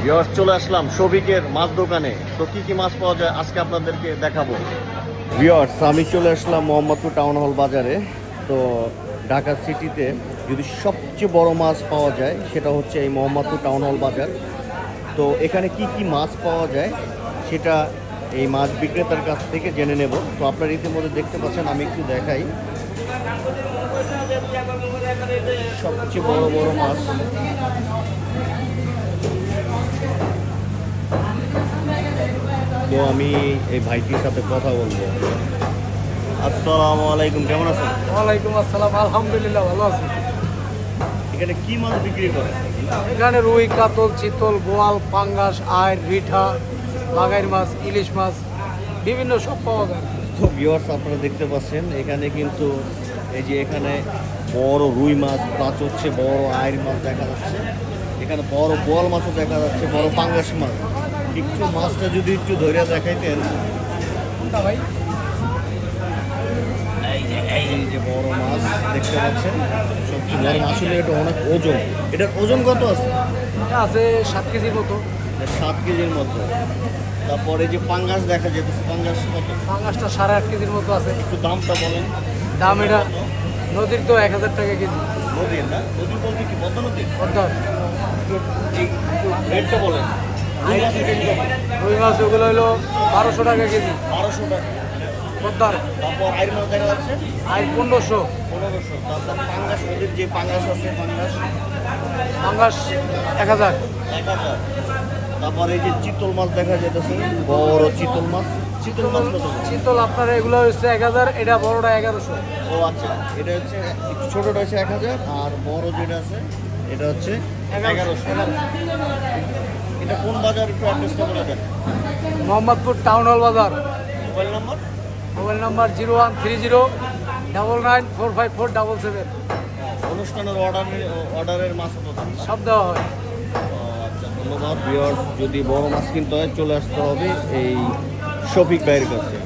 Viewers, চলে আসলাম শফিকের মাছ দোকানে। তো কি কি মাছ পাওয়া যায় আজকে আপনাদেরকে দেখাবো। ভিউয়ার্স, আমি চলে আসলাম মোহাম্মদপুর টাউন হল বাজারে। তো ঢাকা সিটিতে যদি সবচেয়ে বড় মাছ পাওয়া যায় সেটা হচ্ছে এই মোহাম্মদপুর টাউন হল বাজার। তো এখানে কি কি মাছ পাওয়া যায় সেটা এই মাছ বিক্রেতার কাছ থেকে জেনে নেব। তো আপনারা ইতিমধ্যে দেখতে পাচ্ছেন, আমি একটু দেখাই। সবচেয়ে বড় বড় মাছ। তো আমি এই ভাইটির সাথে কথা বলবো। আসসালামু আলাইকুম, কেমন আছেন? ওয়ালাইকুম আসসালাম, আলহামদুলিল্লাহ ভালো আছি। এখানে কি মাছ বিক্রি করে? এখানে রুই, কাতল, চিতল, বোয়াল, পাঙ্গাস, আইড়, রিঠা, বাগাইর মাছ, ইলিশ মাছ বিভিন্ন সব পাওয়া যায়। তো ভিউয়ার্স, আপনারা দেখতে পাচ্ছেন এখানে কিন্তু এই যে এখানে বড় রুই মাছ প্লাস হচ্ছে বড় আইড় মাছ দেখা যাচ্ছে। এখানে বড় বোয়াল মাছও দেখা যাচ্ছে, বড় পাঙ্গাস মাছ। একটু মাছটা যদি একটু ধরে দেখাইতেন। কোনটা ভাই? এই যে বড় মাছ দেখতে পাচ্ছেন, সবচেয়ে বড় মাছ হলে এটা অনেক ওজন। এটার ওজন কত আছে? এটা আছে 7 কেজির মতো। 7 কেজির মতো। তারপরে যে পাঙ্গাস দেখা যেতেছে, পাঙ্গাস কত? পাঙ্গাসটা 8.5 কেজির মতো আছে। একটু দামটা বলেন। দাম এটা নদীর তো 1000 টাকা কেজি। নদীর না? নদী বলতে কি পদ্মা নদী? পদ্মার একটু রেটটা বলেন। রুই মাছের রেট কত? রুই মাছ ওগুলো হলো 1200 টাকা কেজি 1200 টাকা। পদ্মার। তারপর আইড় মাছ দেখা যাচ্ছে আর 1500। 1500। তারপর পাঙ্গাস, নদীর যে পাঙ্গাস আছে পাঙ্গাস পাঙ্গাস 1000। 1000। তারপর এই যে চিতল মাছ দেখা যেতেছে, বড় চিতল মাছ। চিতল মাছ কত? চিতল আপনার এগুলো হচ্ছে 1000, এটা বড়টা 1100। ও আচ্ছা, এটা হচ্ছে একটু ছোটটা হচ্ছে 1000, আর বড় যেটা আছে এটা হচ্ছে 1100। এটা কোন বাজার, একটু অ্যাড্রেসটা বলে দেন। মোহাম্মদপুর টাউন হল বাজার। Mobile number? Mobile number 0130 994547। অনুষ্ঠানের অর্ডারের মাছ কত? সব দেওয়া হয়। আচ্ছা, ধন্যবাদ ভিউয়ার্স। যদি বড় মাছ কিনতে হয় চলে আসতে হবে এই শফিক ভাইয়ের কাছে।